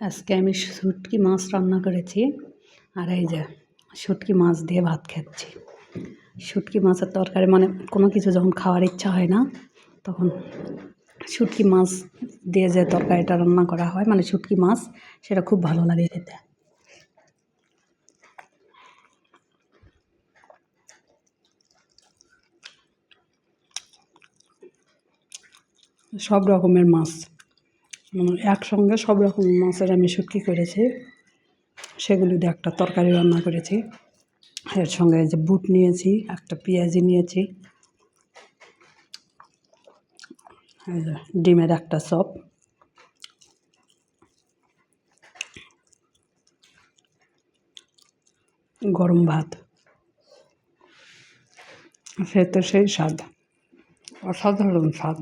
আজকে আমি শুটকি মাছ রান্না করেছি আর এই যে শুটকি মাছ দিয়ে ভাত খাচ্ছি। শুটকি মাছের তরকারি মানে কোনো কিছু যখন খাওয়ার ইচ্ছা হয় না তখন শুটকি মাছ দিয়ে যে তরকারিটা রান্না করা হয় মানে শুটকি মাছ, সেটা খুব ভালো লাগে খেতে। সব রকমের মাছ একসঙ্গে সব রকমের মাছের আমি শুটকি করেছি, সেগুলি দিয়ে একটা তরকারি রান্না করেছি। এর সঙ্গে যে বুট নিয়েছি, একটা পেঁয়াজি নিয়েছি, ডিমের একটা চপ, গরম ভাত, সে তো সেই স্বাদ, অসাধারণ স্বাদ।